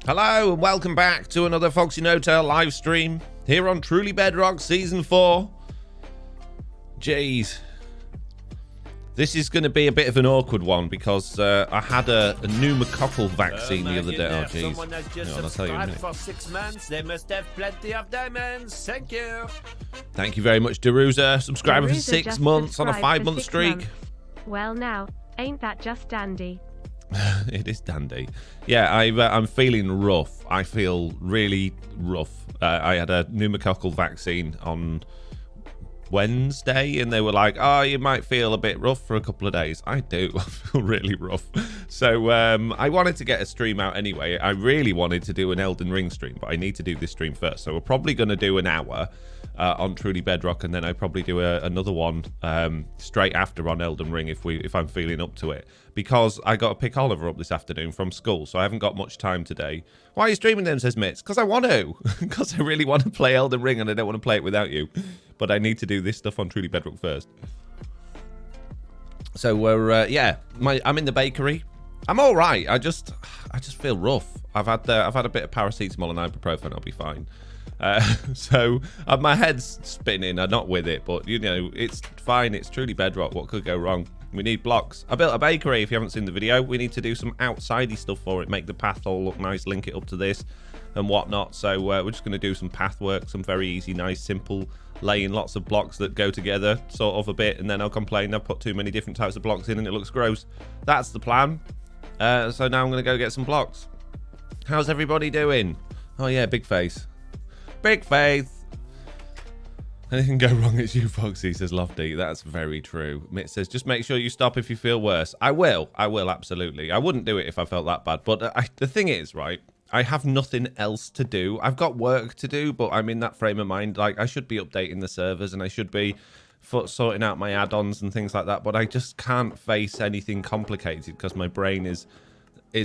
Hello and welcome back to another Foxy No Tail live stream here on Truly Bedrock Season 4. Jeez. This is going to be a bit of an awkward one because I had a pneumococcal vaccine the other day. Oh, jeez. Someone has just I'll tell you in a minute. for 6 months. They must have plenty of diamonds. Thank you. Thank you very much, Deruza. Subscriber for 6 months on a 5-month streak. Months. Well now, ain't that just dandy? It is dandy. Yeah, I'm feeling rough. I feel really rough. I had a pneumococcal vaccine on Wednesday and they were like, oh, you might feel a bit rough for a couple of days. I do. I feel really rough. So I wanted to get a stream out anyway. I really wanted to do an Elden Ring stream, but I need to do this stream first. So we're probably going to do an hour on Truly Bedrock, and then I probably do another one straight after on Elden Ring if I'm feeling up to it, because I got to pick Oliver up this afternoon from school, so I haven't got much time today. Why are you streaming them, says Mitz? Because I want to. Because I really want to play Elden Ring and I don't want to play it without you. But I need to do this stuff on Truly Bedrock first. So we're I'm in the bakery. I'm all right. I just feel rough. I've had a bit of paracetamol and ibuprofen. I'll be fine. So my head's spinning. I'm not with it, but you know, it's fine. It's Truly Bedrock. What could go wrong? We need blocks. I built a bakery. If you haven't seen the video, we need to do some outsidey stuff for it. Make the path all look nice. Link it up to this and whatnot. So we're just going to do some path work. Some very easy, nice, simple laying lots of blocks that go together sort of a bit. And then I'll complain I've put too many different types of blocks in and it looks gross. That's the plan. So now I'm going to go get some blocks. How's everybody doing? Oh yeah, big face. Big faith. Anything go wrong, it's you, Foxy, says Lofty. That's very true. Mitt says, just make sure you stop if you feel worse. I will, absolutely. I wouldn't do it if I felt that bad. But the thing is, right, I have nothing else to do. I've got work to do, but I'm in that frame of mind. Like, I should be updating the servers and I should be sorting out my add-ons and things like that. But I just can't face anything complicated because my brain is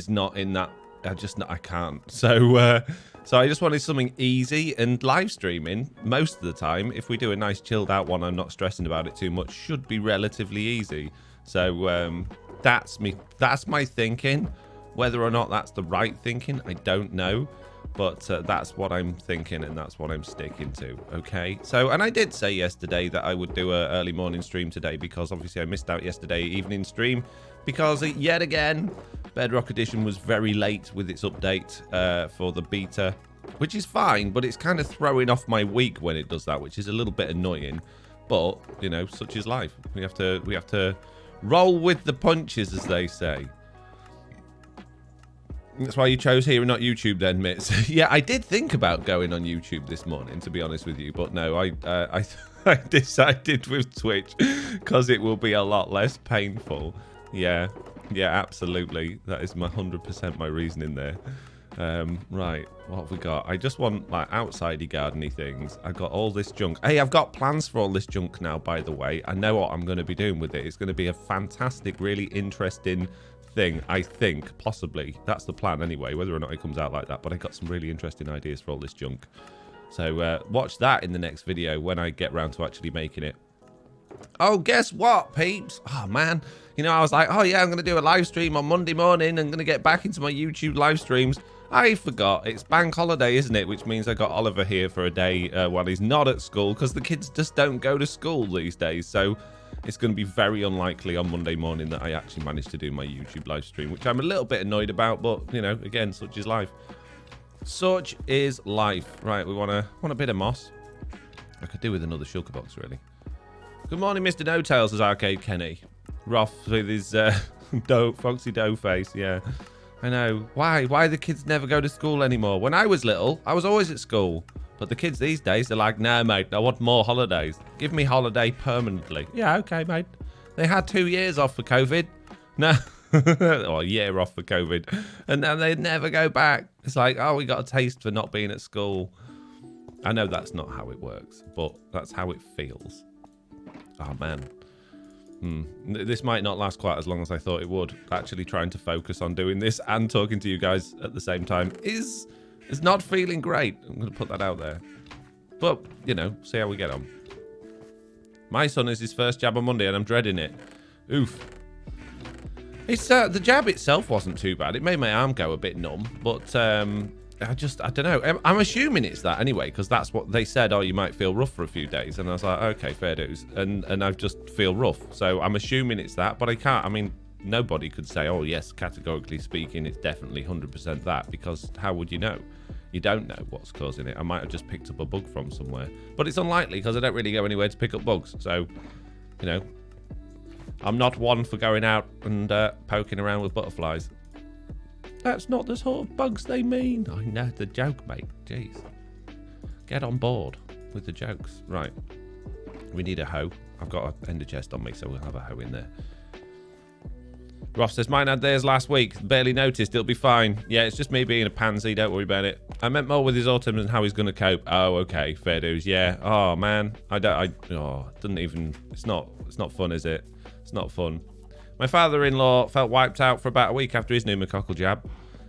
not in that. I can't. So I just wanted something easy, and live streaming most of the time, if we do a nice chilled out one, I'm not stressing about it too much, should be relatively easy. So that's my thinking. Whether or not that's the right thinking, I don't know, but that's what I'm thinking and that's what I'm sticking to. Okay. So, and I did say yesterday that I would do a early morning stream today because obviously I missed out yesterday evening stream because yet again Bedrock Edition was very late with its update for the beta, which is fine, but it's kind of throwing off my week when it does that, which is a little bit annoying. But you know, such is life. We have to roll with the punches, as they say. That's why you chose here and not YouTube, then, Mitz. Yeah, I did think about going on YouTube this morning, to be honest with you, but no, I decided with Twitch because it will be a lot less painful. Yeah, absolutely. That is my 100% my reasoning there. Right, what have we got? I just want like outsidey gardeny things. I've got all this junk. Hey, I've got plans for all this junk now, by the way. I know what I'm going to be doing with it. It's going to be a fantastic, really interesting thing, I think, possibly. That's the plan anyway, whether or not it comes out like that. But I got some really interesting ideas for all this junk. So watch that in the next video when I get round to actually making it. Oh, guess what, peeps? Oh, man. You know, I was like, oh, yeah, I'm going to do a live stream on Monday morning. I'm going to get back into my YouTube live streams. I forgot. It's bank holiday, isn't it? Which means I got Oliver here for a day while he's not at school because the kids just don't go to school these days. So it's going to be very unlikely on Monday morning that I actually manage to do my YouTube live stream, which I'm a little bit annoyed about. But, you know, again, such is life. Such is life. Right, we want a bit of moss. I could do with another shulker box, really. Good morning, Mr. No Tails, says Arcade Kenny. Roth with his foxy dough face, yeah. I know. Why the kids never go to school anymore? When I was little, I was always at school. But the kids these days, they're like, nah, mate, I want more holidays. Give me holiday permanently. Yeah, okay, mate. They had 2 years off for COVID. No, or a year off for COVID. And then they never go back. It's like, oh, we got a taste for not being at school. I know that's not how it works, but that's how it feels. Oh, man. This might not last quite as long as I thought it would. Actually trying to focus on doing this and talking to you guys at the same time is not feeling great. I'm going to put that out there. But, you know, see how we get on. My son is his first jab on Monday and I'm dreading it. Oof. It's the jab itself wasn't too bad. It made my arm go a bit numb, but I don't know. I'm assuming it's that anyway, because that's what they said. Oh, you might feel rough for a few days, and I was like, okay, fair dues, and I just feel rough. So I'm assuming it's that, but I can't. I mean, nobody could say, oh yes, categorically speaking, it's definitely 100% that, because how would you know? You don't know what's causing it. I might have just picked up a bug from somewhere, but it's unlikely because I don't really go anywhere to pick up bugs. So, you know, I'm not one for going out and poking around with butterflies. That's not the sort of bugs they mean. I know the joke, mate. Jeez. Get on board with the jokes. Right. We need a hoe. I've got an ender chest on me, so we'll have a hoe in there. Ross says, mine had theirs last week. Barely noticed. It'll be fine. Yeah, it's just me being a pansy. Don't worry about it. I meant more with his autism and how he's going to cope. Oh, okay. Fair dues. Yeah. Oh, man. Doesn't even... It's not fun, is it? It's not fun. My father-in-law felt wiped out for about a week after his pneumococcal jab.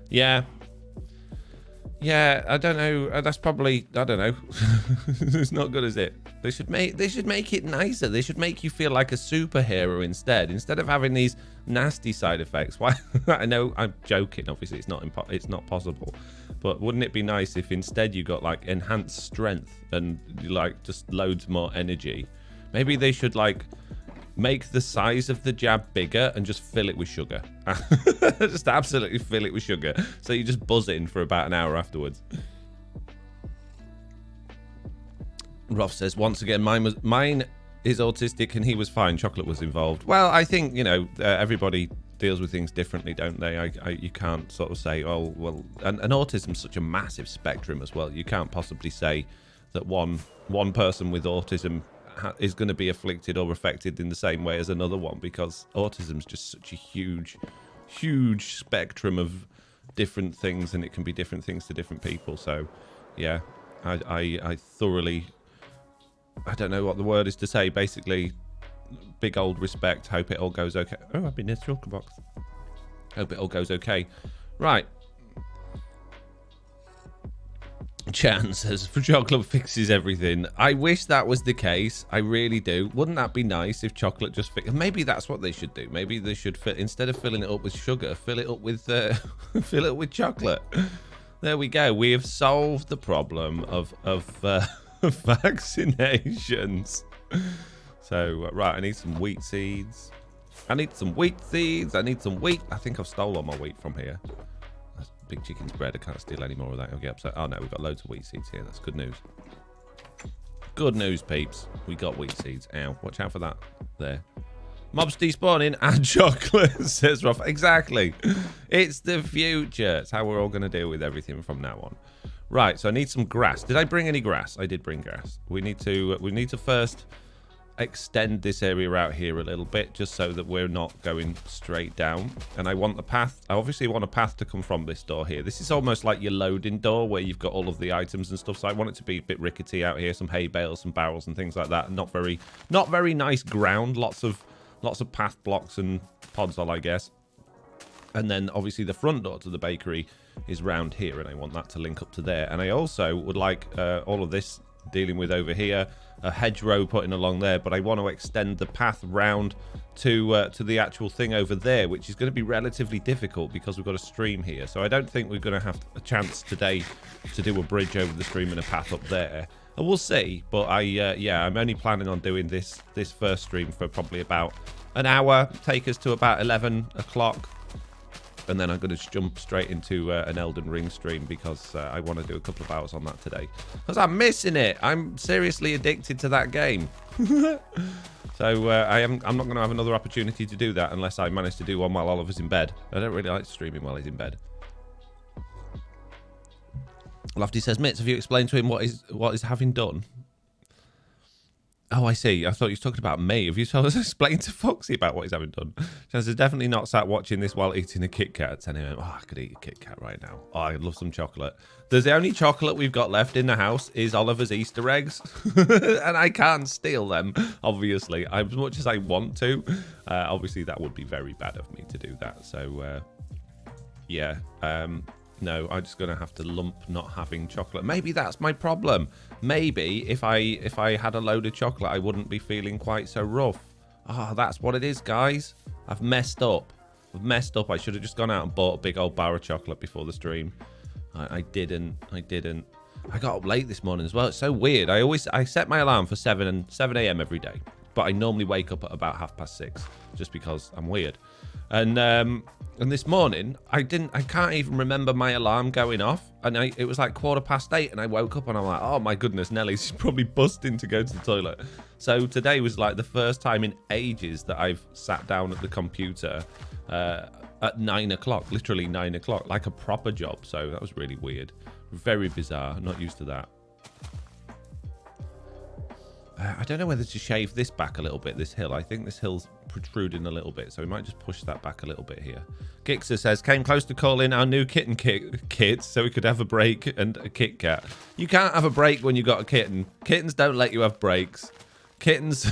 Yeah. Yeah, I don't know. That's probably... I don't know. It's not good, is it? They should make it nicer. They should make you feel like a superhero instead of having these nasty side effects. Why? I know I'm joking. Obviously, it's not possible. But wouldn't it be nice if instead you got like enhanced strength and like just loads more energy? Maybe they should like make the size of the jab bigger and just fill it with sugar. Just absolutely fill it with sugar. So you just buzz in for about an hour afterwards. Rolf says, once again, mine is autistic and he was fine. Chocolate was involved. Well, I think, you know, everybody deals with things differently, don't they? You can't sort of say, oh, well, and autism's such a massive spectrum as well. You can't possibly say that one person with autism is going to be afflicted or affected in the same way as another one, because autism is just such a huge spectrum of different things, and it can be different things to different people. So yeah, I thoroughly, I don't know what the word is to say, basically big old respect. Hope it all goes okay. Oh, I've been in a chocolate box. Hope it all goes okay. Right. Chan says, for chocolate fixes everything. I wish that was the case. I really do. Wouldn't that be nice if chocolate just maybe that's what they should do. Maybe they should instead of filling it up with sugar, fill it up with fill it with chocolate. There we go. We have solved the problem of vaccinations. So right, I need some wheat seeds. I need some wheat. I think I've stolen my wheat from here. Big chicken's bread. I can't steal any more of that. I'll get upset. Oh no, we've got loads of wheat seeds here. That's good news. Good news, peeps. We got wheat seeds. Ow. Watch out for that there. Mobs despawning and chocolate, says Roth. Exactly. It's the future. It's how we're all going to deal with everything from now on. Right, so I need some grass. Did I bring any grass? I did bring grass. We need to first extend this area out here a little bit, just so that we're not going straight down. And I want the path, I obviously want a path to come from this door here. This is almost like your loading door where you've got all of the items and stuff, so I want it to be a bit rickety out here. Some hay bales, some barrels and things like that. Not very nice ground. Lots of path blocks and pods, I guess. And then obviously the front door to the bakery is round here, and I want that to link up to there. And I also would like all of this dealing with over here, a hedgerow putting along there, but I want to extend the path round to the actual thing over there, which is going to be relatively difficult because we've got a stream here. So I don't think we're going to have a chance today to do a bridge over the stream and a path up there. And we'll see, but I'm only planning on doing this first stream for probably about an hour, take us to about 11 o'clock. And then I'm going to jump straight into an Elden Ring stream because I want to do a couple of hours on that today. Because I'm missing it. I'm seriously addicted to that game. So I'm not going to have another opportunity to do that unless I manage to do one while Oliver's in bed. I don't really like streaming while he's in bed. Lofty says, Mitz, have you explained to him what is having done? Oh, I see. I thought you were talking about me. Have you explained to Foxy about what he's having done? Chance is definitely not sat watching this while eating a Kit Kat at 10 a.m. Oh, I could eat a Kit Kat right now. Oh, I'd love some chocolate. The only chocolate we've got left in the house is Oliver's Easter eggs. And I can't steal them, obviously. As much as I want to. Obviously, that would be very bad of me to do that. So, yeah. No, I'm just going to have to lump not having chocolate. Maybe that's my problem. Maybe if I had a load of chocolate, I wouldn't be feeling quite so rough. Ah, that's what it is, guys. I've messed up. I've messed up. I should have just gone out and bought a big old bar of chocolate before the stream. I didn't. I got up late this morning as well. It's so weird. I set my alarm for 7 a.m. every day, but I normally wake up at about 6:30 just because I'm weird. And this morning I can't even remember my alarm going off, and it was like 8:15, and I woke up and I'm like, oh my goodness, Nellie's probably busting to go to the toilet. So today was like the first time in ages that I've sat down at the computer at 9 o'clock, literally 9 o'clock, like a proper job. So that was really weird, very bizarre. Not used to that. I don't know whether to shave this back a little bit, this hill. I think this hill's protruding a little bit, so we might just push that back a little bit here. Gixer says, came close to calling our new kitten kids so we could have a break and a Kit Kat. You can't have a break when you got a kitten. Kittens don't let you have breaks. Kittens,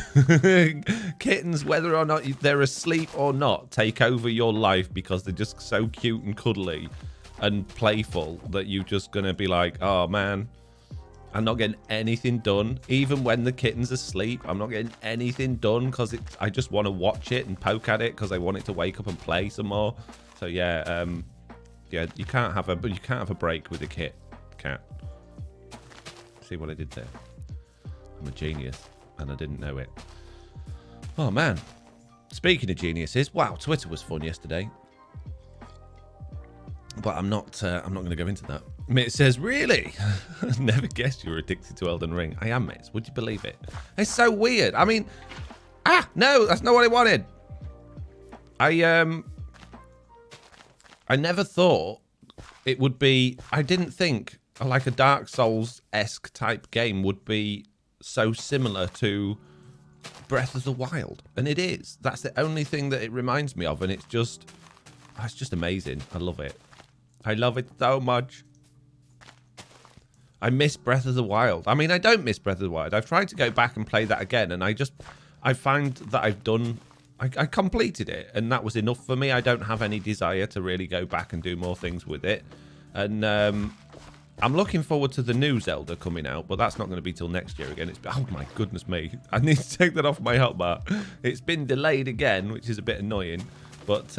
whether or not they're asleep or not, take over your life because they're just so cute and cuddly and playful that you're just going to be like, oh man, I'm not getting anything done. Even when the kitten's asleep, I'm not getting anything done because I just want to watch it and poke at it because I want it to wake up and play some more. So yeah, you can't have a break with a cat. See what I did there? I'm a genius, and I didn't know it. Oh man! Speaking of geniuses, wow, Twitter was fun yesterday. But I'm not going to go into that. Mitt says, really? Never guessed you were addicted to Elden Ring. I am, Mitt. Would you believe it? It's so weird. I mean, no, that's not what I wanted. I never thought it would be, I didn't think like a Dark Souls-esque type game would be so similar to Breath of the Wild. And it is. That's the only thing that it reminds me of. And it's just amazing. I love it. I love it so much. I miss Breath of the Wild. I mean, I don't miss Breath of the Wild. I've tried to go back and play that again, and I find that I completed it, and that was enough for me. I don't have any desire to really go back and do more things with it. And I'm looking forward to the new Zelda coming out, but that's not going to be till next year again. Oh my goodness me. I need to take that off my hotbar. It's been delayed again, which is a bit annoying, but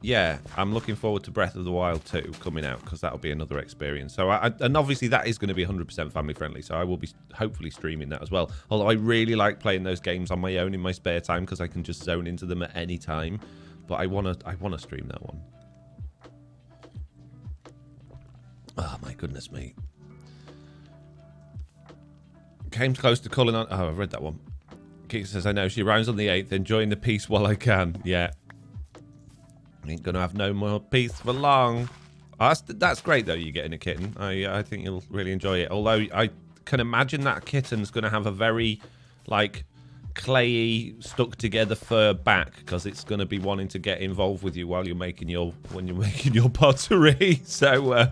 yeah, I'm looking forward to Breath of the Wild 2 coming out because that'll be another experience. So, and obviously that is going to be 100% family friendly. So I will be hopefully streaming that as well. Although I really like playing those games on my own in my spare time because I can just zone into them at any time. But I wanna stream that one. Oh my goodness me! Came close to calling on. Oh, I've read that one. Kika says, I know she rhymes on the 8th. Enjoying the peace while I can. Yeah. Ain't gonna have no more peace for long. Oh, that's great though. You're getting a kitten. I think you'll really enjoy it. Although I can imagine that kitten's gonna have a very like clayey, stuck together fur back because it's gonna be wanting to get involved with you while you're making your pottery. So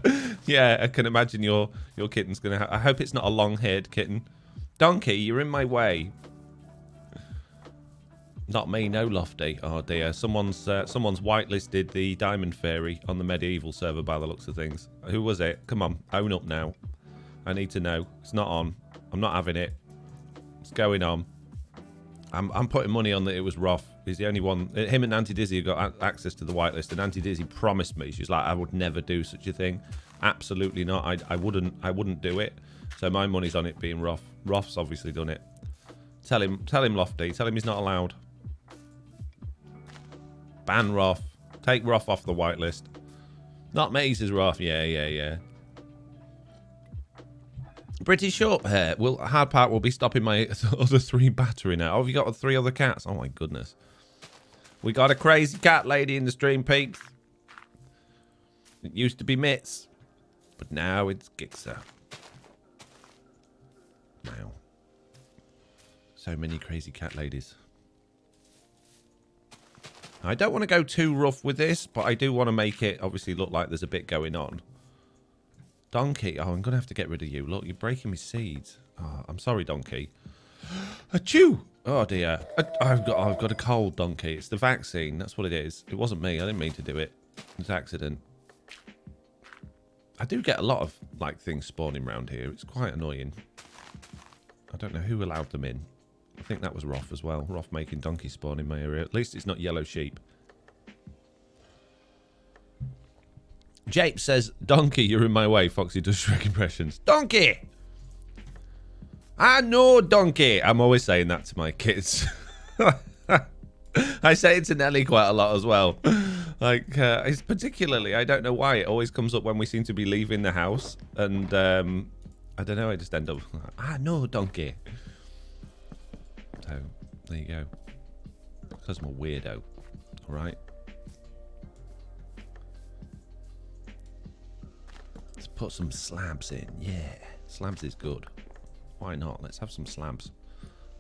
yeah, I can imagine your kitten's gonna. I hope it's not a long-haired kitten. Donkey, you're in my way. Not me, no Lofty. Oh dear, someone's whitelisted the Diamond Fairy on the medieval server by the looks of things. Who was it? Come on, own up now. I need to know. It's not on. I'm not having it. What's going on? I'm putting money on that it was Roth. He's the only one. Him and Auntie Dizzy got access to the whitelist, and Auntie Dizzy promised me. She's like, I would never do such a thing. Absolutely not. I wouldn't do it. So my money's on it being Roth. Roth's obviously done it. Tell him, Lofty. Tell him he's not allowed. Ban Roth. Take Roth off the whitelist. Not me, says Roth. Yeah. Pretty short hair. Hard part will be stopping my other 3 battery now. Oh, have you got 3 other cats? Oh my goodness. We got a crazy cat lady in the stream, peeps. It used to be Mitz, but now it's Gixer. Wow. So many crazy cat ladies. I don't want to go too rough with this, but I do want to make it obviously look like there's a bit going on. Donkey. Oh, I'm going to have to get rid of you. Look, you're breaking my seeds. Oh, I'm sorry, Donkey. Achoo! Oh, dear. I've got a cold, Donkey. It's the vaccine. That's what it is. It wasn't me. I didn't mean to do it. It's an accident. I do get a lot of like things spawning around here. It's quite annoying. I don't know who allowed them in. I think that was Roth as well. Roth making donkey spawn in my area. At least it's not yellow sheep. Jape says, Donkey, you're in my way. Foxy does Shrek impressions. Donkey! I know, Donkey. I'm always saying that to my kids. I say it to Nelly quite a lot as well. Like, it's particularly, I don't know why, it always comes up when we seem to be leaving the house. And, I don't know, I just end up, I know, Donkey. So, there you go. Because I'm a weirdo. Alright? Let's put some slabs in. Yeah, slabs is good. Why not? Let's have some slabs.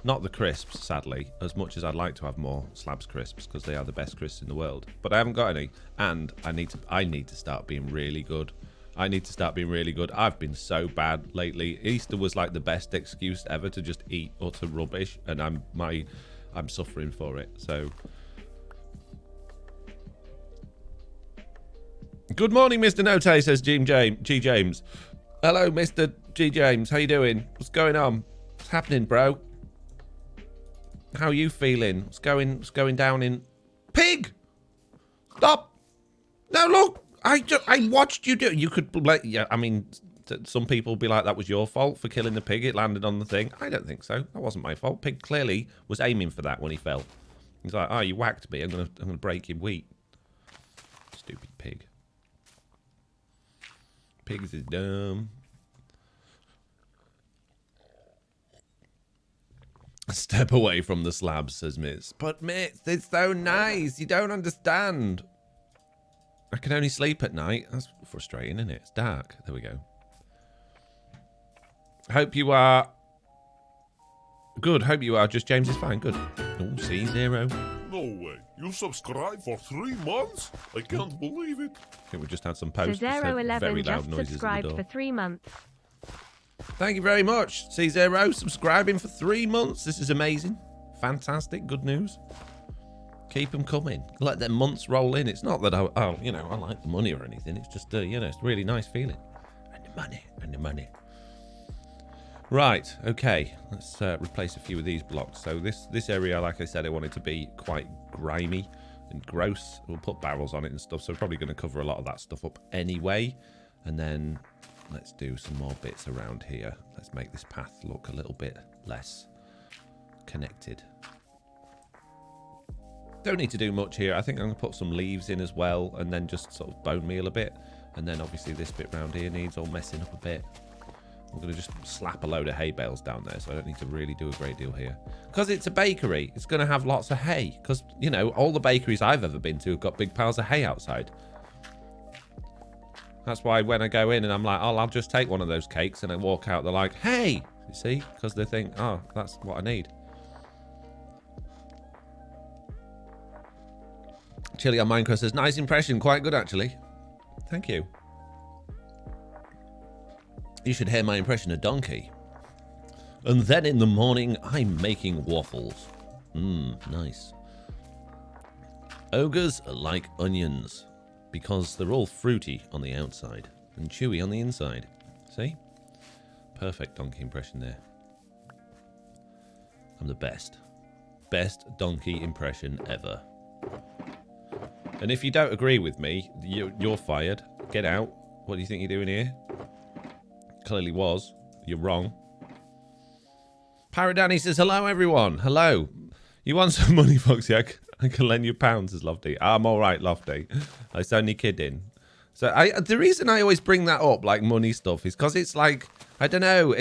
Not the crisps, sadly, as much as I'd like to have more slabs crisps because they are the best crisps in the world. But I haven't got any, and I need to start being really good. I need to start being really good. I've been so bad lately. Easter was like the best excuse ever to just eat utter rubbish, and I'm suffering for it. So, good morning, Mr. Note, says G. James. Hello, Mr. G. James. How you doing? What's going on? What's happening, bro? How are you feeling? What's going down in... Pig! Stop! No, look! I watched you do it. You could... Yeah, I mean, some people be like, that was your fault for killing the pig. It landed on the thing. I don't think so. That wasn't my fault. Pig clearly was aiming for that when he fell. He's like, oh, you whacked me. I'm gonna break your wheat. Stupid pig. Pigs is dumb. Step away from the slabs, says Mitz. But Mitz, it's so nice. You don't understand. I can only sleep at night. That's frustrating, isn't it? It's dark. There we go. Hope you are good. Hope you are. Just James is fine. Good. Oh, C0. No way. You subscribed for 3 months? I can't believe it. I think we just had some posts. C011 just subscribed for 3 months. Thank you very much, C0, subscribing for 3 months. This is amazing. Fantastic. Good news. Keep them coming. Let them months roll in. It's not that I like the money or anything. It's just, it's a really nice feeling. And the money. Right. Okay. Let's replace a few of these blocks. So this area, like I said, I wanted to be quite grimy and gross. We'll put barrels on it and stuff. So we're probably going to cover a lot of that stuff up anyway. And then let's do some more bits around here. Let's make this path look a little bit less connected. Don't need to do much here. I think I'm going to put some leaves in as well and then just sort of bone meal a bit. And then obviously this bit round here needs all messing up a bit. I'm going to just slap a load of hay bales down there, so I don't need to really do a great deal here. Because it's a bakery, it's going to have lots of hay. Because, all the bakeries I've ever been to have got big piles of hay outside. That's why when I go in and I'm like, oh, I'll just take one of those cakes, and I walk out, they're like, hey! You see? Because they think, oh, that's what I need. Chili on Minecraft says, nice impression, quite good actually. Thank you. You should hear my impression of Donkey. And then in the morning, I'm making waffles. Nice. Ogres are like onions because they're all fruity on the outside and chewy on the inside. See? Perfect Donkey impression there. I'm the best. Best Donkey impression ever. And if you don't agree with me, you're fired. Get out. What do you think you're doing here? Clearly was. You're wrong. Paradani says, hello, everyone. Hello. You want some money, Foxy? I can lend you pounds, says Lofty. I'm all right, Lofty. I was only kidding. So the reason I always bring that up, like money stuff, is because it's like, I don't know.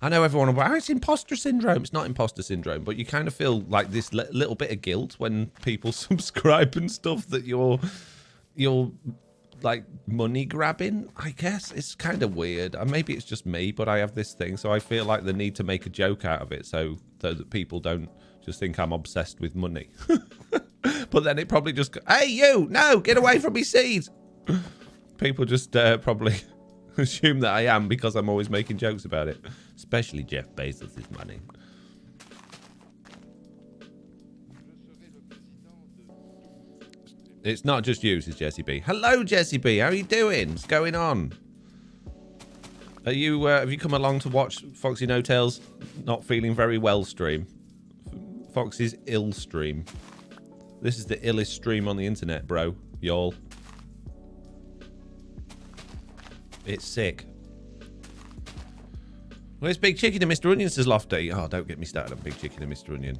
I know everyone will, it's imposter syndrome. It's not imposter syndrome, but you kind of feel like this little bit of guilt when people subscribe and stuff that you're like money grabbing. I guess it's kind of weird. Maybe it's just me, but I have this thing, so I feel like the need to make a joke out of it so that people don't just think I'm obsessed with money. But then it probably just, hey, you, no, get away from me seeds. People just probably assume that I am because I'm always making jokes about it. Especially Jeff Bezos' money. It's not just you, says Jessie B. Hello, Jessie B. How are you doing? What's going on? Are you have you come along to watch Foxy No Tails not feeling very well stream? Foxy's ill stream. This is the illest stream on the internet, bro. Y'all. It's sick. Well, it's Big Chicken and Mr. Onion, says Lofty. Oh, don't get me started on Big Chicken and Mr. Onion.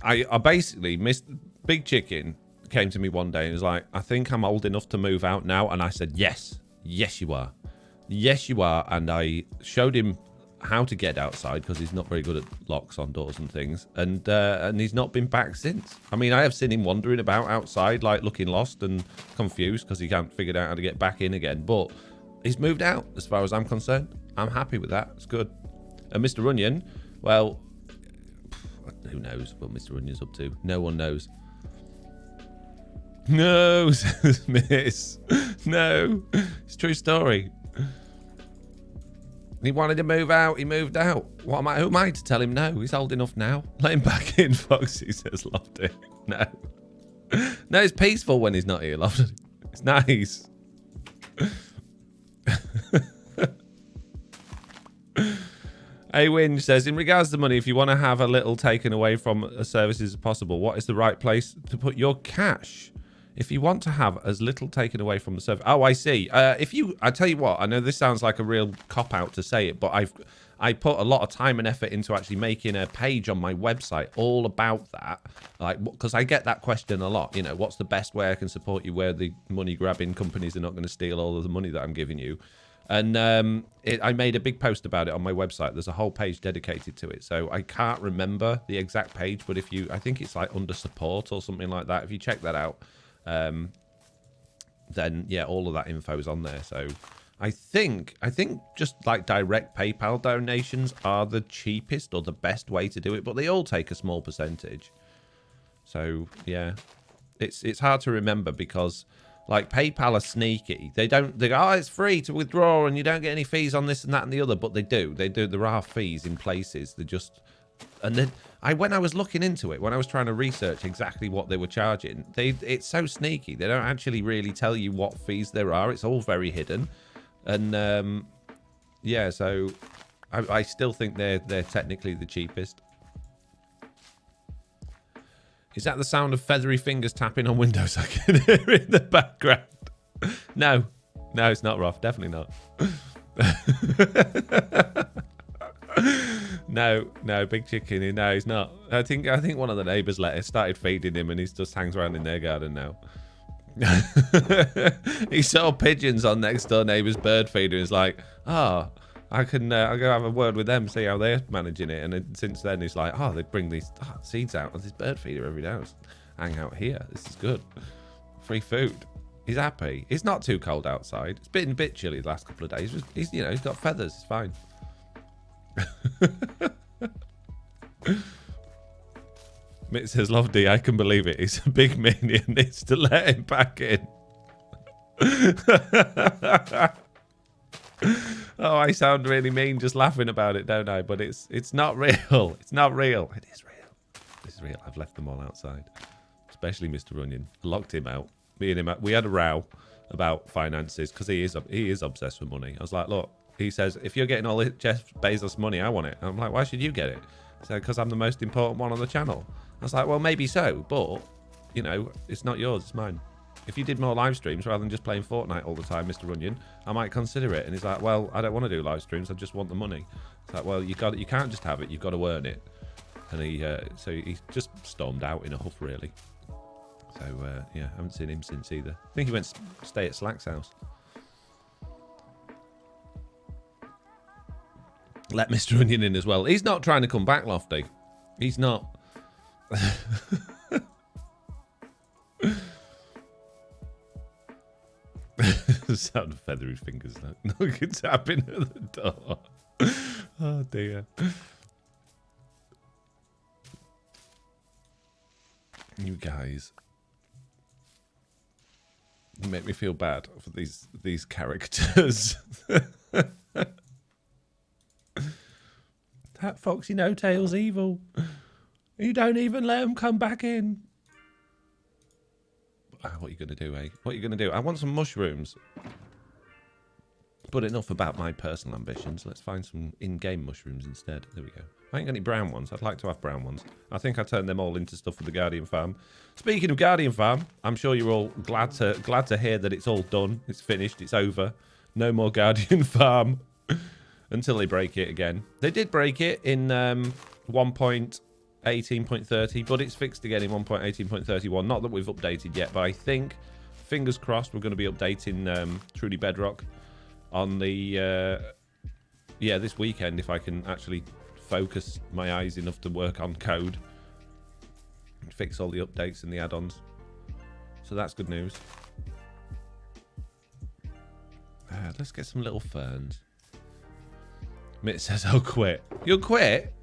I basically missed... Big Chicken came to me one day and was like, I think I'm old enough to move out now. And I said, yes. Yes, you are. Yes, you are. And I showed him how to get outside because he's not very good at locks on doors and things. And he's not been back since. I mean, I have seen him wandering about outside, like looking lost and confused because he can't figure out how to get back in again. But he's moved out as far as I'm concerned. I'm happy with that. It's good. And Mr. Onion, well, who knows what Mr. Onion's up to? No one knows. No, says Miss. No. It's a true story. He wanted to move out. He moved out. What am I? Who am I to tell him no? He's old enough now. Let him back in, Foxy says Lofty. No. No, it's peaceful when he's not here, Lofty. It's nice. A Winge says, in regards to money, if you want to have a little taken away from a service as possible, what is the right place to put your cash? If you want to have as little taken away from the service. Oh, I see. I tell you what, I know this sounds like a real cop-out to say it, but I put a lot of time and effort into actually making a page on my website all about that. Like, because I get that question a lot. You know, what's the best way I can support you where the money-grabbing companies are not going to steal all of the money that I'm giving you? And I made a big post about it on my website. There's a whole page dedicated to it. So I can't remember the exact page, but I think it's like under support or something like that. If you check that out, then yeah, all of that info is on there. So I think just like direct PayPal donations are the cheapest or the best way to do it, but they all take a small percentage. So yeah, it's hard to remember because like PayPal are sneaky. They go, oh, it's free to withdraw and you don't get any fees on this and that and the other, but they do. There are fees in places. And then when I was looking into it, when I was trying to research exactly what they were charging, it's so sneaky. They don't actually really tell you what fees there are. It's all very hidden. And yeah, so I still think they're technically the cheapest. Is that the sound of feathery fingers tapping on windows I can hear in the background? No, it's not, Roth. Definitely not. No, Big Chicken. No, he's not. I think one of the neighbours started feeding him, and he just hangs around in their garden now. He saw pigeons on next door neighbour's bird feeder. And he's like, I'll go have a word with them, see how they're managing it. And then, since then, he's like, they bring these seeds out of this bird feeder every day. Hang out here. This is good. Free food. He's happy. It's not too cold outside. It's been a bit chilly the last couple of days. He's got feathers. It's fine. Mitt says, Lofty, I can believe it. He's a big minion. Needs to let him back in. Oh, I sound really mean just laughing about it, don't I? But it's not real. It's not real. It is real. It's real. I've left them all outside, especially Mr. Onion. I locked him out. Me and him, we had a row about finances because he is obsessed with money. I was like, look, he says, if you're getting all Jeff Bezos money, I want it. And I'm like, why should you get it? He said, because I'm the most important one on the channel. I was like, well, maybe so, but it's not yours, it's mine. If you did more live streams rather than just playing Fortnite all the time, Mr. Onion, I might consider it. And he's like, well, I don't want to do live streams. I just want the money. It's like, well, you can't just have it. You've got to earn it. And so he just stormed out in a huff, really. So, yeah, I haven't seen him since either. I think he went to stay at Slack's house. Let Mr. Onion in as well. He's not trying to come back, Lofty. He's not. The sound of feathery fingers. No good tapping at the door. Oh dear. You guys, you make me feel bad for these characters. That Foxy No Tail's evil. You don't even let him come back in. What are you going to do, eh? What are you going to do? I want some mushrooms. But enough about my personal ambitions. Let's find some in-game mushrooms instead. There we go. I ain't got any brown ones. I'd like to have brown ones. I think I turned them all into stuff for the Guardian Farm. Speaking of Guardian Farm, I'm sure you're all glad to hear that it's all done. It's finished. It's over. No more Guardian Farm until they break it again. They did break it in 1.18.30, but it's fixed again in 1.18.31. Not that we've updated yet, but I think, fingers crossed, we're going to be updating Truly Bedrock on the this weekend, if I can actually focus my eyes enough to work on code and fix all the updates and the add-ons. So that's good news. Let's get some little ferns. Mitt says I'll quit. You'll quit?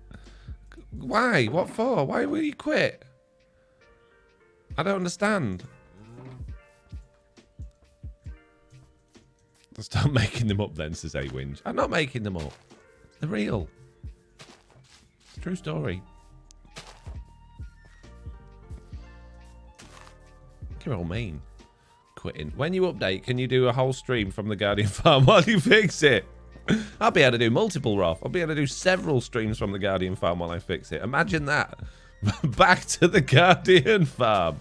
Why? What for? Why will you quit? I don't understand. Start making them up then, says A-Winch. I'm not making them up. They're real. It's a true story. You're all mean. Quitting. When you update, can you do a whole stream from the Guardian Farm while you fix it? I'll be able to do multiple, Roth. I'll be able to do several streams from the Guardian Farm while I fix it. Imagine that. Back to the Guardian Farm.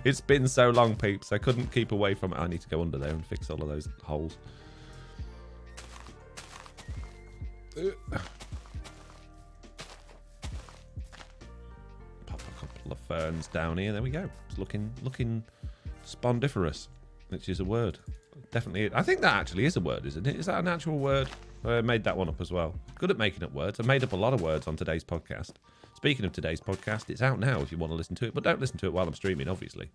It's been so long, peeps. I couldn't keep away from it. I need to go under there and fix all of those holes. Pop a couple of ferns down here. There we go. It's looking spondiferous, which is a word. Definitely. I think that actually is a word, isn't it? Is that an actual word? I made that one up as well. Good at making up words. I made up a lot of words on today's podcast. Speaking of today's podcast, it's out now if you want to listen to it, but don't listen to it while I'm streaming, obviously.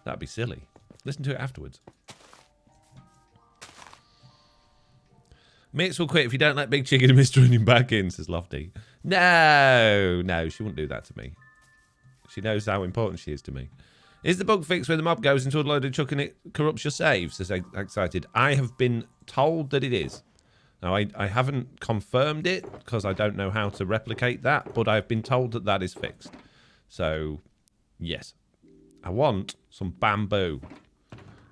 That'd be silly. Listen to it afterwards. Mitts will quit if you don't let Big Chicken and Mr. Onion back in, says Lofty. No, she wouldn't do that to me. She knows how important she is to me. Is the bug fixed when the mob goes into a load of chuck and it corrupts your save, says Excited. I have been told that it is. Now, I haven't confirmed it because I don't know how to replicate that, but I've been told that that is fixed. So, yes. I want some bamboo.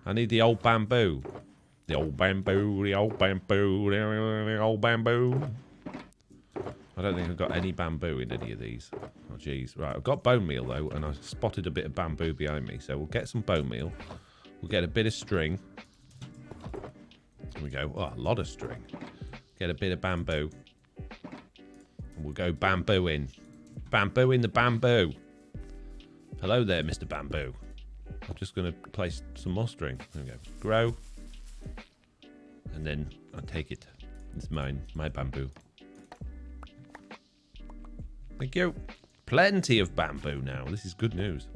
I need the old bamboo. The old bamboo, the old bamboo, the old bamboo. I don't think I've got any bamboo in any of these. Oh, jeez. Right, I've got bone meal, though, and I spotted a bit of bamboo behind me. So we'll get some bone meal. We'll get a bit of string. There we go. Oh, a lot of string. Get a bit of bamboo. And we'll go bamboo in. Bamboo in the bamboo. Hello there, Mr. Bamboo. I'm just going to place some more string. There we go. Grow. And then I'll take it. It's mine. My bamboo. Thank you. Plenty of bamboo now. This is good news.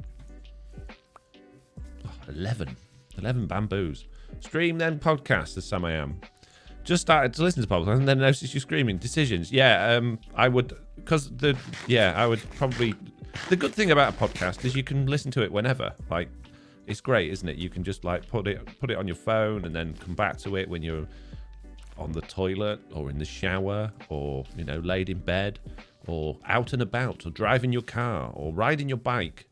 Oh, 11. 11 bamboos. Stream then podcast, as Sam I am. Just started to listen to podcasts and then noticed you screaming. Decisions. Yeah, I would, because I would probably, the good thing about a podcast is you can listen to it whenever. Like, it's great, isn't it? You can just like put it on your phone and then come back to it when you're on the toilet or in the shower or, you know, laid in bed or out and about or driving your car or riding your bike.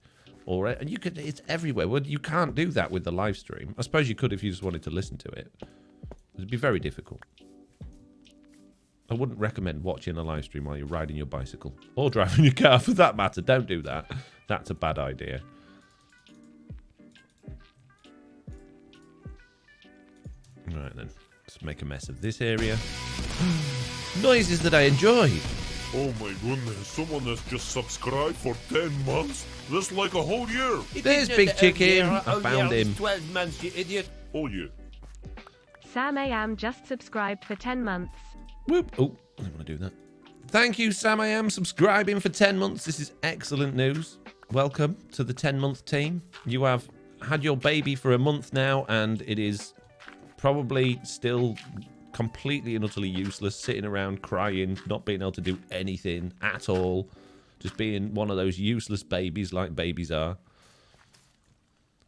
And you could, it's everywhere. Well, you can't do that with the live stream. I suppose you could if you just wanted to listen to it. It'd be very difficult. I wouldn't recommend watching a live stream while you're riding your bicycle or driving your car for that matter. Don't do that. That's a bad idea. Right then, let's make a mess of this area. Noises that I enjoy. Oh my goodness, someone has just subscribed for 10 months? That's like a whole year. There's Big Chicken. I found him. 12 months, you idiot. Oh yeah. Sam AM just subscribed for 10 months. Whoop. Oh, I didn't want to do that. Thank you, Sam I am, subscribing for 10 months. This is excellent news. Welcome to the 10-month team. You have had your baby for a month now, and it is probably still completely and utterly useless, sitting around crying, not being able to do anything at all, just being one of those useless babies like babies are.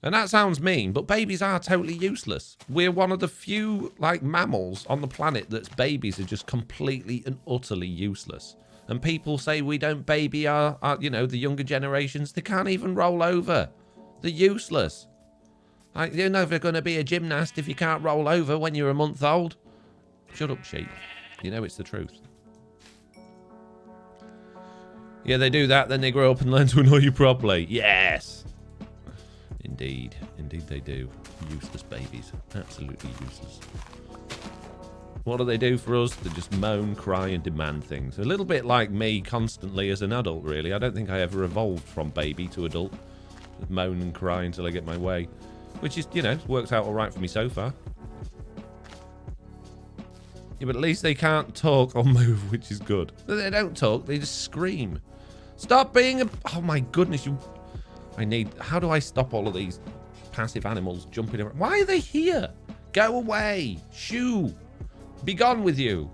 And that sounds mean, but babies are totally useless. We're one of the few like mammals on the planet that's babies are just completely and utterly useless. And people say we don't baby our you know, the younger generations. They can't even roll over. They're useless. You're never going to be a gymnast if you can't roll over when you're a month old. Shut up, sheep. You know it's the truth. Yeah, they do that, then they grow up and learn to annoy you properly. Yes! Indeed. Indeed they do. Useless babies. Absolutely useless. What do they do for us? They just moan, cry, and demand things. A little bit like me constantly as an adult, really. I don't think I ever evolved from baby to adult. Just moan and cry until I get my way. Which is, you know, worked out all right for me so far. Yeah, but at least they can't talk or move, which is good. They don't talk, they just scream. Stop being a... Oh my goodness, you... How do I stop all of these passive animals jumping around? Why are they here? Go away. Shoo. Be gone with you.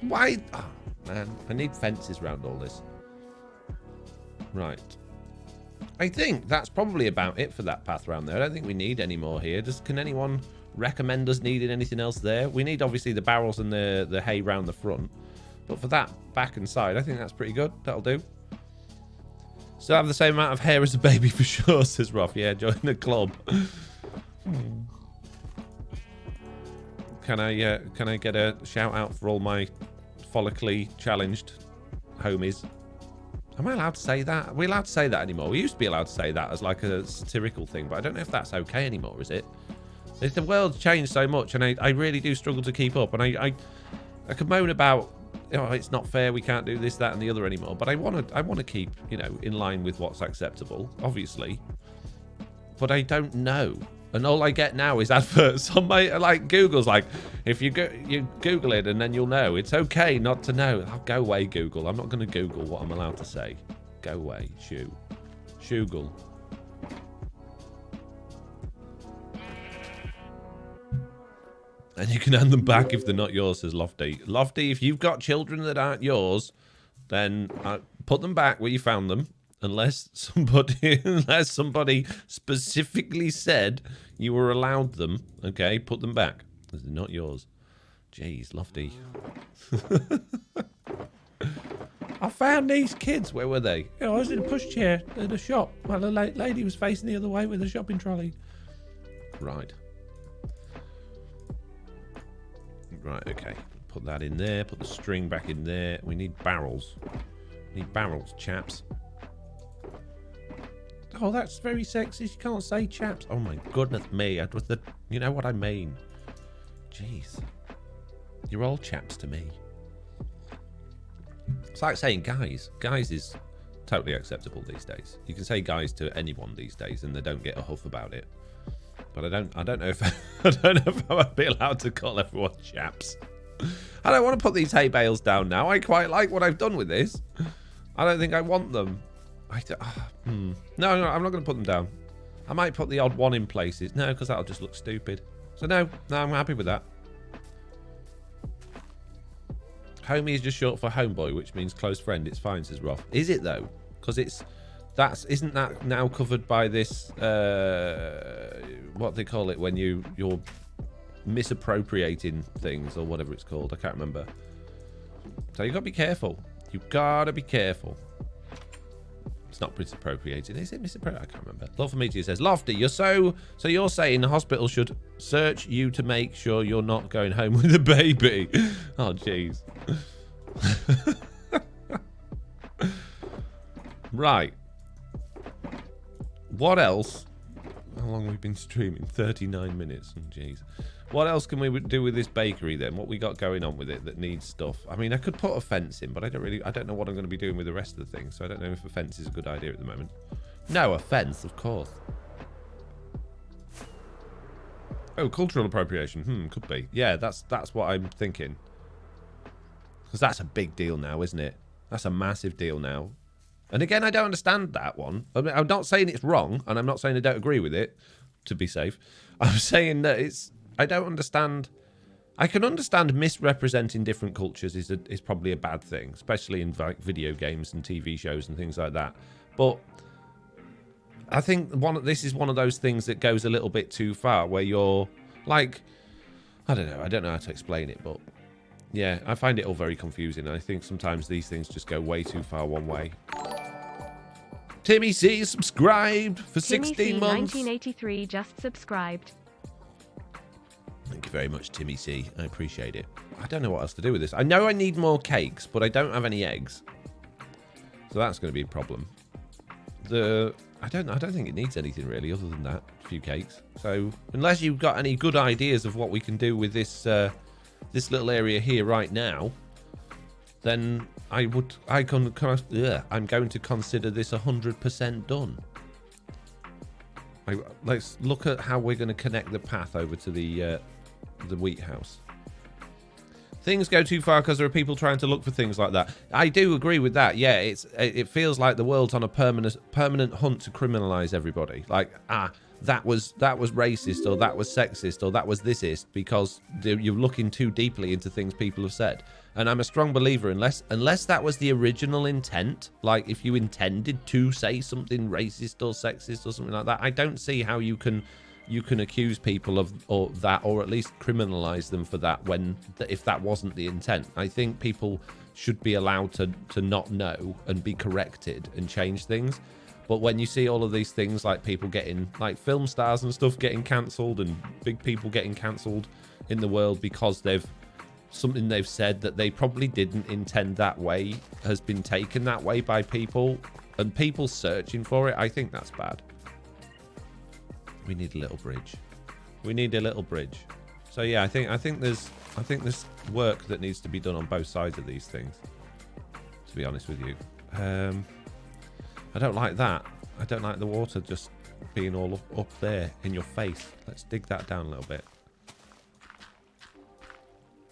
Why? Oh, man. I need fences around all this. Right. I think that's probably about it for that path around there. I don't think we need any more here. Can anyone recommend us needing anything else there? We need, obviously, the barrels and the hay round the front. But for that back and side, I think that's pretty good. That'll do. Still have the same amount of hair as a baby for sure, says Roth. Yeah, join the club. Can I get a shout out for all my follically challenged homies? Am I allowed to say that? Are we allowed to say that anymore? We used to be allowed to say that as like a satirical thing, but I don't know if that's okay anymore, is it? The world's changed so much, and I really do struggle to keep up. And I could moan about, you know, it's not fair, we can't do this, that, and the other anymore. But I want to keep, you know, in line with what's acceptable, obviously. But I don't know. And all I get now is adverts on my, like, Google's like, if you Google it and then you'll know. It's okay not to know. I'll go away, Google. I'm not going to Google what I'm allowed to say. Go away. Shoo. Shoogle. And you can hand them back if they're not yours, says Lofty. Lofty, if you've got children that aren't yours, then put them back where you found them. Unless somebody specifically said you were allowed them, okay, put them back. Because they're not yours. Jeez, Lofty. I found these kids. Where were they? I was in a pushchair at a shop while the lady was facing the other way with a shopping trolley. Right. Right, okay. Put that in there. Put the string back in there. We need barrels. We need barrels, chaps. Oh, that's very sexist. You can't say chaps. Oh my goodness me. You know what I mean. Jeez. You're all chaps to me. It's like saying guys. Guys is totally acceptable these days. You can say guys to anyone these days and they don't get a huff about it. But I don't know if I don't know if I'd be allowed to call everyone chaps. I don't want to put these hay bales down now. I quite like what I've done with this. I don't think I want them. No, I'm not going to put them down. I might put the odd one in places. No, because that'll just look stupid. So no, I'm happy with that. Homie is just short for homeboy, which means close friend. It's fine, says Roth. Is it though? Because isn't that now covered by this what they call it when you're misappropriating things or whatever it's called? I can't remember. So you got to be careful. You gotta be careful. It's not misappropriating, is it? Misappropriating? I can't remember. Love for Meteor says, Lofty, so you're saying the hospital should search you to make sure you're not going home with a baby? Oh, jeez. Right. What else? How long have we been streaming? 39 minutes. Oh, jeez. What else can we do with this bakery then? What we got going on with it that needs stuff? I mean, I could put a fence in, but I don't know what I'm going to be doing with the rest of the thing, so I don't know if a fence is a good idea at the moment. No, a fence, of course. Oh, cultural appropriation. Could be. Yeah, that's what I'm thinking. Because that's a big deal now, isn't it? That's a massive deal now. And again, I don't understand that one. I mean, I'm not saying it's wrong, and I'm not saying I don't agree with it, to be safe. I'm saying that I don't understand. I can understand misrepresenting different cultures is probably a bad thing, especially in like video games and TV shows and things like that. But I think this is one of those things that goes a little bit too far, where you're like, I don't know how to explain it, but yeah, I find it all very confusing. I think sometimes these things just go way too far one way. Timmy C subscribed for 16 months. 1983 just subscribed. Thank you very much, Timmy C. I appreciate it. I don't know what else to do with this. I know I need more cakes, but I don't have any eggs. So that's going to be a problem. I don't think it needs anything really other than that. A few cakes. So unless you've got any good ideas of what we can do with this this little area here right now, then I'm going to consider this 100% done. Let's look at how we're going to connect the path over to the wheat house. Things go too far because there are people trying to look for things like that. I do agree with that. Yeah, it feels like the world's on a permanent hunt to criminalize everybody. Like, that was racist, or that was sexist, or that was thisist, because you're looking too deeply into things people have said. And I'm a strong believer, unless that was the original intent, like if you intended to say something racist or sexist or something like that, I don't see how you can accuse people of that, or at least criminalize them for that if that wasn't the intent. I think people should be allowed to not know and be corrected and change things. But when you see all of these things, like people getting, like film stars and stuff getting cancelled, and big people getting cancelled in the world because something they've said that they probably didn't intend that way has been taken that way by people, and people searching for it, I think that's bad. We need a little bridge. We need a little bridge. So yeah, I think there's work that needs to be done on both sides of these things, to be honest with you. I don't like that. I don't like the water just being all up there in your face. Let's dig that down a little bit.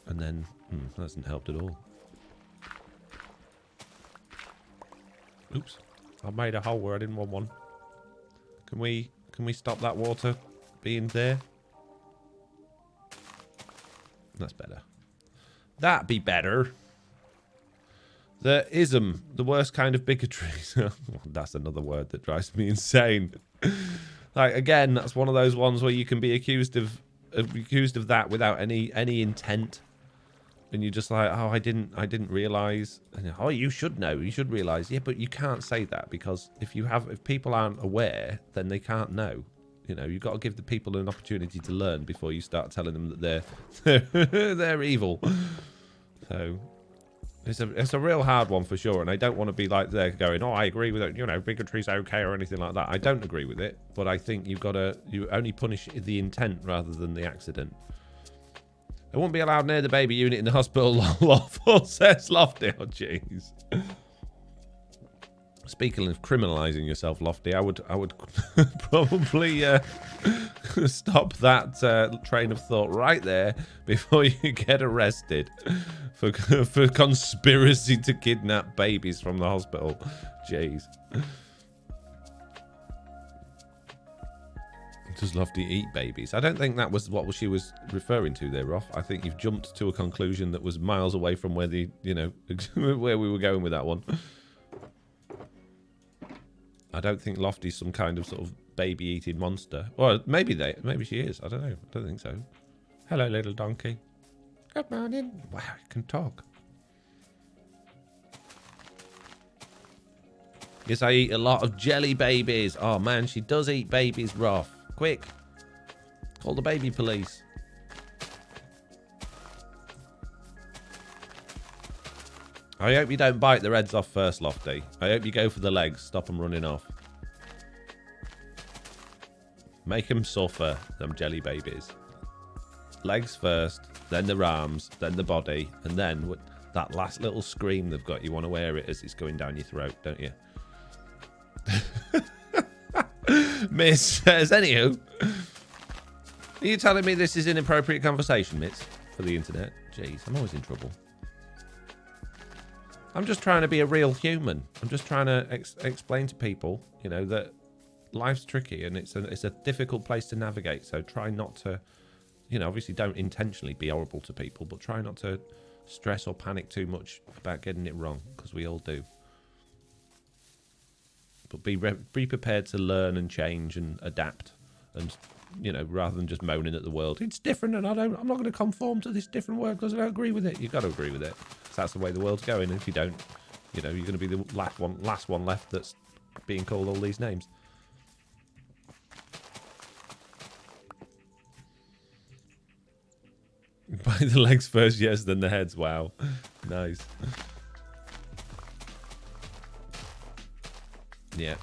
And then, that hasn't helped at all. Oops. I made a hole where I didn't want one. Can we stop that water being there? That's better. That'd be better. The ism, the worst kind of bigotry. That's another word that drives me insane. Like, again, that's one of those ones where you can be accused of that without any intent, and you're just like, oh, I didn't realize. And, oh, you should know, you should realize. Yeah, but you can't say that, because if people aren't aware, then they can't know. You know, you've got to give the people an opportunity to learn before you start telling them that they're evil. So it's a real hard one for sure, and I don't want to be like there going, oh, I agree with it, you know, bigotry's okay or anything like that. I don't agree with it, but I think you only punish the intent rather than the accident. I won't be allowed near the baby unit in the hospital, lawful, says Lofty. Oh, jeez. Speaking of criminalizing yourself, Lofty, I would probably stop that train of thought right there before you get arrested for conspiracy to kidnap babies from the hospital. Jeez. Does Lofty eat babies? I don't think that was what she was referring to there, Roth. I think you've jumped to a conclusion that was miles away from where where we were going with that one. I don't think Lofty's some kind of sort of baby-eating monster. Or maybe she is. I don't know. I don't think so. Hello, little donkey. Good morning. Wow, you can talk. Yes, I eat a lot of jelly babies. Oh, man, she does eat babies, Roth. Quick. Call the baby police. I hope you don't bite their heads off first, Lofty. I hope you go for the legs. Stop them running off. Make them suffer, them jelly babies. Legs first, then the arms, then the body, and then with that last little scream they've got, you want to wear it as it's going down your throat, don't you? Miss says, anywho, are you telling me this is inappropriate conversation, Mitz, for the internet? Jeez, I'm always in trouble. I'm just trying to be a real human. I'm just trying to explain to people, you know, that life's tricky and it's a difficult place to navigate. So try not to, you know, obviously don't intentionally be horrible to people, but try not to stress or panic too much about getting it wrong, because we all do. But be prepared to learn and change and adapt, and, you know, rather than just moaning at the world. It's different, and I'm not going to conform to this different world because I don't agree with it. You've got to agree with it. That's the way the world's going. And if you don't, you know, you're going to be the last one left that's being called all these names. By the legs first, yes, then the heads. Wow. Nice. Yeah.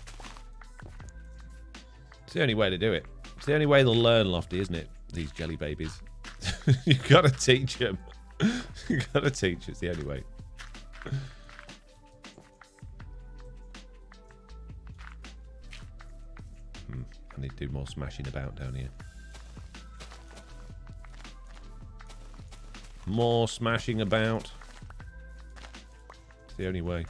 It's the only way to do it. It's the only way they'll learn, Lofty, isn't it? These jelly babies. You've got to teach them. You gotta teach. It's the only way. I need to do more smashing about down here. More smashing about. It's the only way.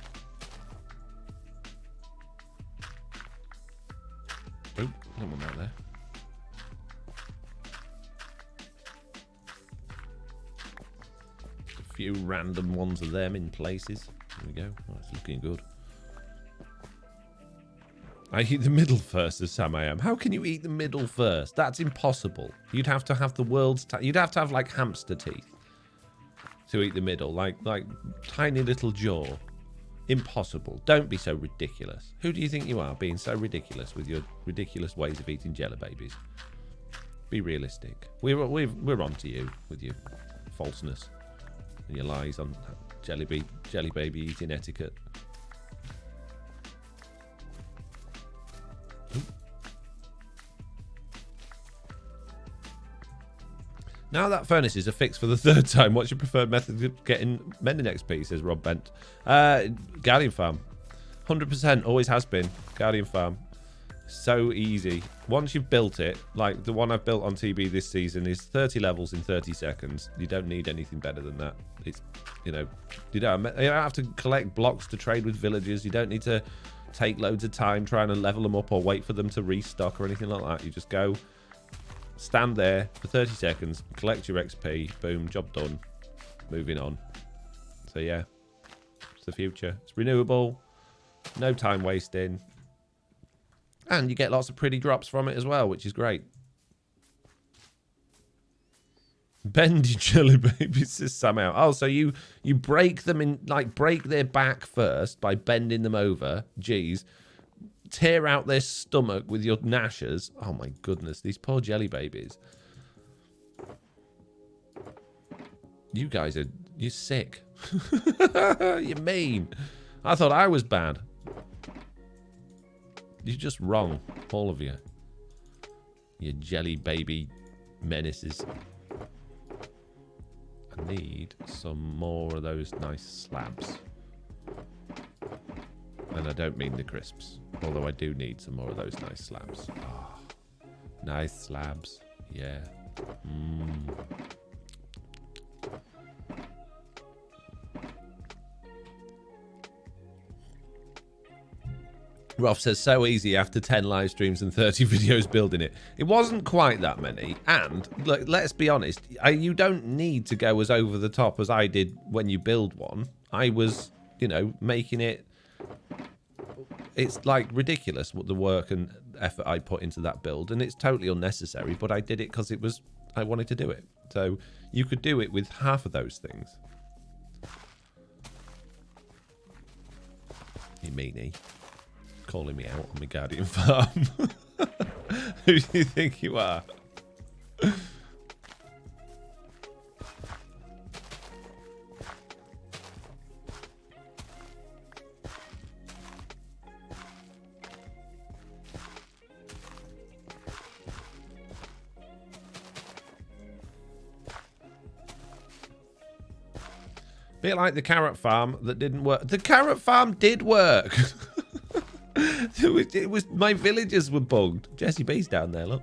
Oh, no one out there. A few random ones of them in places. There we go. Oh, it's looking good. I eat the middle first, says Sam I am. How can you eat the middle first? That's impossible. You'd have to have the world's... You'd have to have, like, hamster teeth to eat the middle. Like tiny little jaw. Impossible. Don't be so ridiculous. Who do you think you are, being so ridiculous with your ridiculous ways of eating jelly babies? Be realistic. We're on to you with your falseness and your lies on jelly baby eating etiquette. Now that furnaces are fixed for the third time, what's your preferred method of getting mending XP, says Rob Bent. Guardian Farm. 100% always has been. Guardian Farm. So easy. Once you've built it, like the one I've built on TB this season is 30 levels in 30 seconds. You don't need anything better than that. It's, you know, you don't have to collect blocks to trade with villagers. You don't need to take loads of time trying to level them up or wait for them to restock or anything like that. You just go... Stand there for 30 seconds, collect your XP, boom, job done, moving on. So yeah, it's the future. It's renewable, no time wasting, and you get lots of pretty drops from it as well, which is great. Bendy jelly babies, says Sam out. Oh, so you break them in, like break their back first by bending them over. Jeez. Tear out their stomach with your gnashers. Oh my goodness, these poor jelly babies. You guys are... You're sick. You're mean. I thought I was bad. You're just wrong. All of you. You jelly baby menaces. I need some more of those nice slabs. And I don't mean the crisps. Although I do need some more of those nice slabs. Oh, nice slabs. Yeah. Rolf says, so easy after 10 live streams and 30 videos building it. It wasn't quite that many. And look, let's be honest. You don't need to go as over the top as I did when you build one. I was, you know, making it... It's like ridiculous what the work and effort I put into that build, and it's totally unnecessary, but I did it because I wanted to do it. So you could do it with half of those things. You meanie. Calling me out on my Guardian Farm. Who do you think you are? Bit like the carrot farm that didn't work. The carrot farm did work. it was my villagers were bugged. Jesse B's down there, look.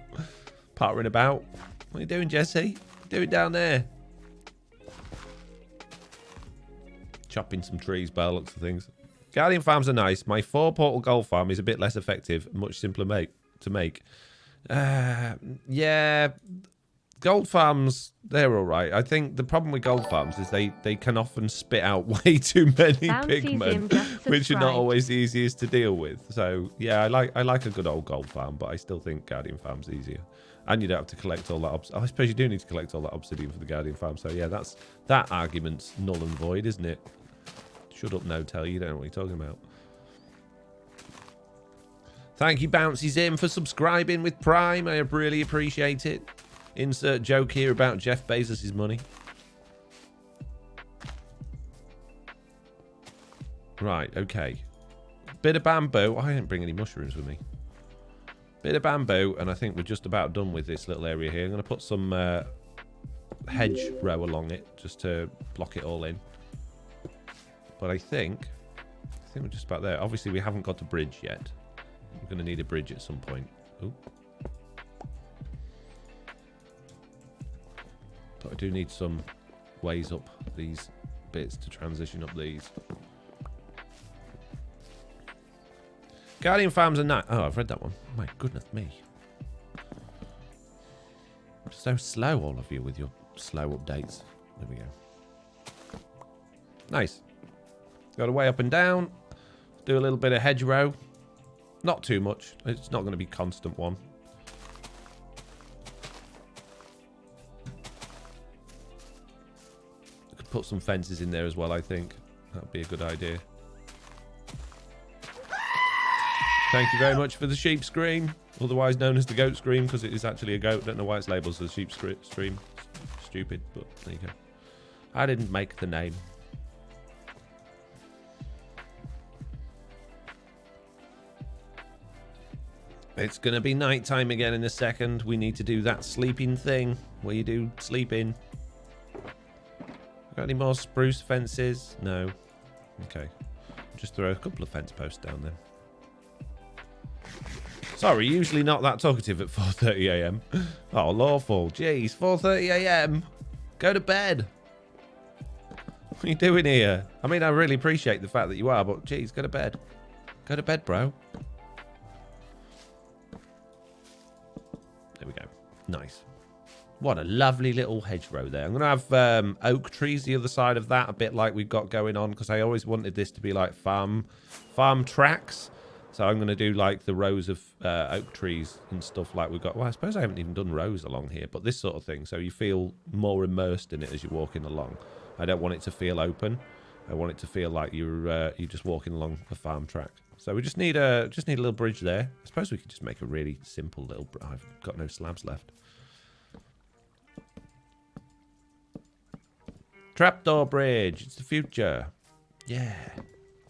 Pottering about. What are you doing, Jesse? What are you doing down there? Chopping some trees by the looks of things. Guardian farms are nice. My 4-portal gold farm is a bit less effective. Much simpler to make. Yeah... Gold farms, they're all right. I think the problem with gold farms is they can often spit out way too many pigmen, which are not always the easiest to deal with. So yeah, I like a good old gold farm, but I still think Guardian farm's easier. And you don't have to collect all that. I suppose you do need to collect all that obsidian for the Guardian farm. So yeah, that argument's null and void, isn't it? Shut up, no tell. You don't know what you're talking about. Thank you, Bouncy Zim, for subscribing with Prime. I really appreciate it. Insert joke here about Jeff Bezos' money. Right, okay. Bit of bamboo. I didn't bring any mushrooms with me. Bit of bamboo, and I think we're just about done with this little area here. I'm going to put some hedge row along it just to block it all in. But I think we're just about there. Obviously, we haven't got a bridge yet. We're going to need a bridge at some point. Ooh. But I do need some ways up these bits to transition up these. Guardian Farms and Night. Oh, I've read that one. My goodness me. So slow, all of you, with your slow updates. There we go. Nice. Got a way up and down. Do a little bit of hedgerow. Not too much. It's not going to be constant one. I could put some fences in there as well, I think. That would be a good idea. Thank you very much for the sheep scream, otherwise known as the goat scream, because it is actually a goat. Don't know why it's labelled as the sheep scream. Stupid, but there you go. I didn't make the name. It's going to be nighttime again in a second. We need to do that sleeping thing where you do sleeping. Got any more spruce fences? No. Okay. Just throw a couple of fence posts down there. Sorry, usually not that talkative at 4:30 AM. Oh, lawful. Jeez, 4:30 AM. Go to bed. What are you doing here? I mean, I really appreciate the fact that you are, but jeez, go to bed. Go to bed, bro. There we go. Nice. What a lovely little hedgerow there. I'm going to have oak trees the other side of that, a bit like we've got going on, because I always wanted this to be like farm tracks. So I'm going to do like the rows of oak trees and stuff like we've got. Well, I suppose I haven't even done rows along here, but this sort of thing. So you feel more immersed in it as you're walking along. I don't want it to feel open. I want it to feel like you're just walking along a farm track. So we just need a little bridge there. I suppose we could just make a really simple little. I've got no slabs left. Trapdoor bridge. It's the future. Yeah,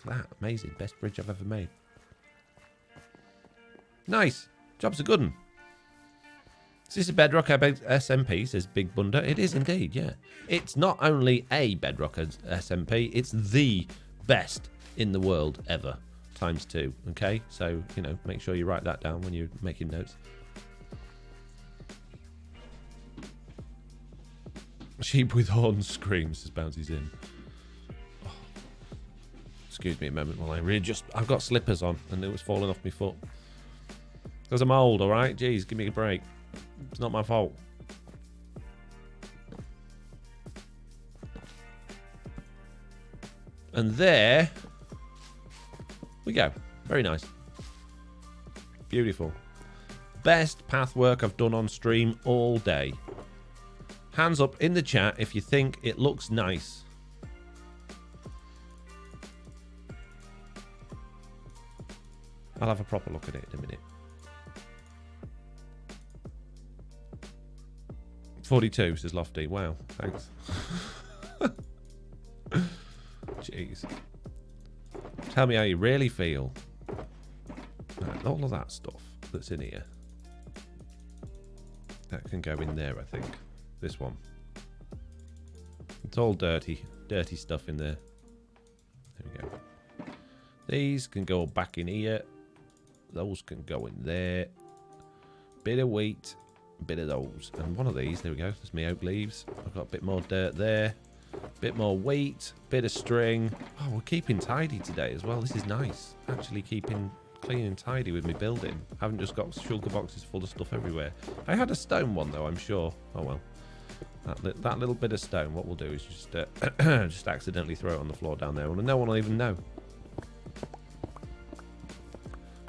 that amazing. Best bridge I've ever made. Nice. Job's a good one. Is this a Bedrock SMP, says Big Bunda? It is indeed, yeah. It's not only a Bedrock SMP, it's the best in the world ever. ×2, okay? So, you know, make sure you write that down when you're making notes. Sheep with horns screams, says Bounty's in. Oh. Excuse me a moment while I readjust. I've got slippers on and it was falling off my foot. Because I'm old, alright? Jeez, give me a break. It's not my fault. And there we go. Very nice. Beautiful. Best path work I've done on stream all day. Hands up in the chat if you think it looks nice. I'll have a proper look at it in a minute. 42, says Lofty. Wow, thanks. Jeez. Tell me how you really feel. Right, all of that stuff that's in here. That can go in there, I think. This one. It's all dirty stuff in there. There we go. These can go back in here. Those can go in there. Bit of wheat. Bit of those, and one of these, there we go, there's my oak leaves. I've got a bit more dirt there, bit more wheat, bit of string. Oh, we're keeping tidy today as well. This is nice, actually keeping clean and tidy with me building. I haven't just got shulker boxes full of stuff everywhere. I had a stone one though, I'm sure. Oh well, that little bit of stone, what we'll do is just just accidentally throw it on the floor down there and no one will even know.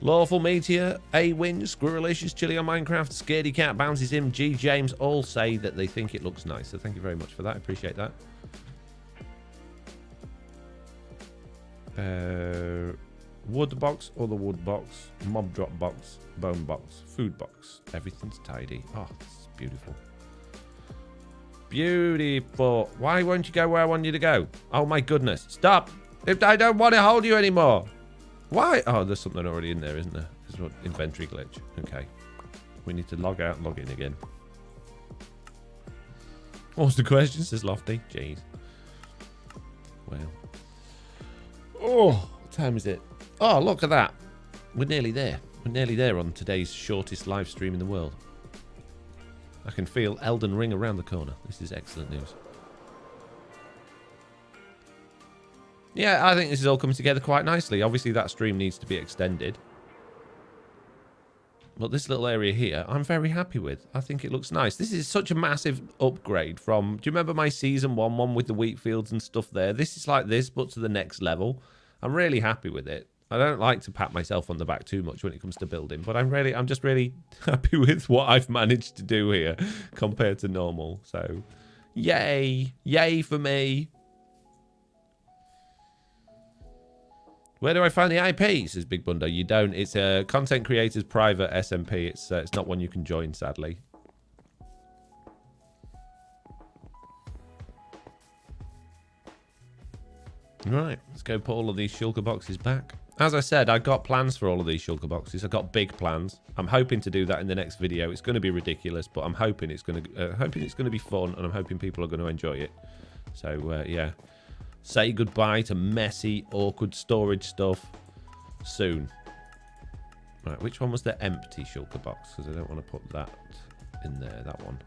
Lawful Meteor, A-Win, Squirrelicious, Chili on Minecraft, Scaredy Cat, Bounces Him, G. James all say that they think it looks nice. So thank you very much for that. I appreciate that. Wood box, other wood box, mob drop box, bone box, food box. Everything's tidy. Oh, this is beautiful. Beautiful. Why won't you go where I want you to go? Oh my goodness. Stop. If I don't want to hold you anymore. Why? Oh, there's something already in there, isn't there? There's an inventory glitch. Okay. We need to log out and log in again. What was the question? Says Lofty. Jeez. Well. Oh, what time is it? Oh, look at that. We're nearly there. We're nearly there on today's shortest live stream in the world. I can feel Elden Ring around the corner. This is excellent news. Yeah, I think this is all coming together quite nicely. Obviously, that stream needs to be extended. But this little area here, I'm very happy with. I think it looks nice. This is such a massive upgrade from... Do you remember my Season 1 one with the wheat fields and stuff there? This is like this, but to the next level. I'm really happy with it. I don't like to pat myself on the back too much when it comes to building, but I'm just really happy with what I've managed to do here compared to normal. So, yay. Yay for me. Where do I find the IP? Says Big Bundo. You don't. It's a content creators private SMP. It's not one you can join, sadly. Right, let's go put all of these shulker boxes back. As I said, I've got plans for all of these shulker boxes. I've got big plans. I'm hoping to do that in the next video. It's going to be ridiculous, but I'm hoping it's going to be fun, and I'm hoping people are going to enjoy it. So yeah. Say goodbye to messy, awkward storage stuff soon. Right, which one was the empty shulker box? Because I don't want to put that in there, that one.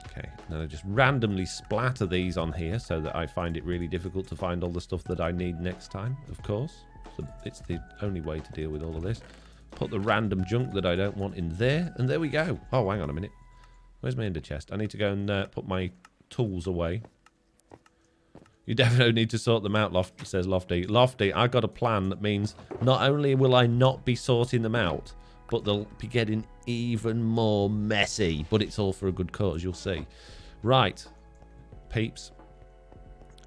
Okay, now I just randomly splatter these on here so that I find it really difficult to find all the stuff that I need next time, of course. So it's the only way to deal with all of this. Put the random junk that I don't want in there, and there we go. Oh, hang on a minute. Where's my ender chest? I need to go and put my tools away. You definitely need to sort them out, says Lofty. Lofty, I got a plan that means not only will I not be sorting them out, but they'll be getting even more messy. But it's all for a good cause, you'll see. Right, peeps.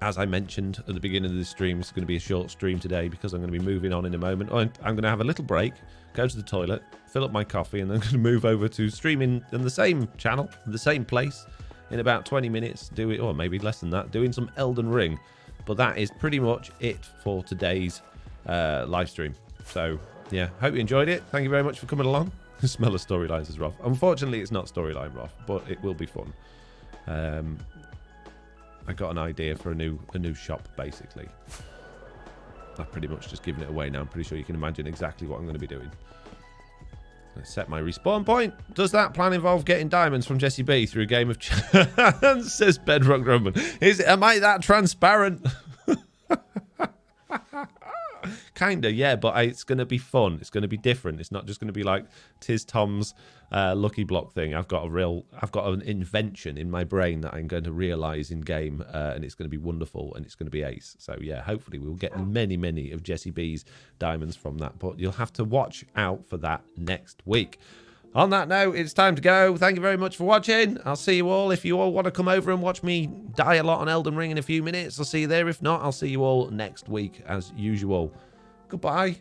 As I mentioned at the beginning of the stream, it's going to be a short stream today because I'm going to be moving on in a moment. I'm going to have a little break, go to the toilet, fill up my coffee, and then I'm going to move over to streaming on the same channel, the same place. In about 20 minutes, or maybe less than that, doing some Elden Ring. But that is pretty much it for today's live stream. So, yeah, hope you enjoyed it. Thank you very much for coming along. The smell of storylines is rough. Unfortunately, it's not storyline rough, but it will be fun. I got an idea for a new shop, basically. I've pretty much just given it away now. I'm pretty sure you can imagine exactly what I'm going to be doing. Let's set my respawn point. Does that plan involve getting diamonds from Jesse B through a game of chance? Says Bedrock Roman. Am I that transparent? Kinda, yeah, but it's going to be fun. It's going to be different. It's not just going to be like Tiz Tom's Lucky Block thing. I've got an invention in my brain that I'm going to realize in game, and it's going to be wonderful, and it's going to be ace. So yeah, hopefully we'll get many of Jesse B's diamonds from that, but you'll have to watch out for that next week. On that note, it's time to go. Thank you very much for watching. I'll see you all. If you all want to come over and watch me die a lot on Elden Ring in a few minutes, I'll see you there. If not, I'll see you all next week as usual. Goodbye.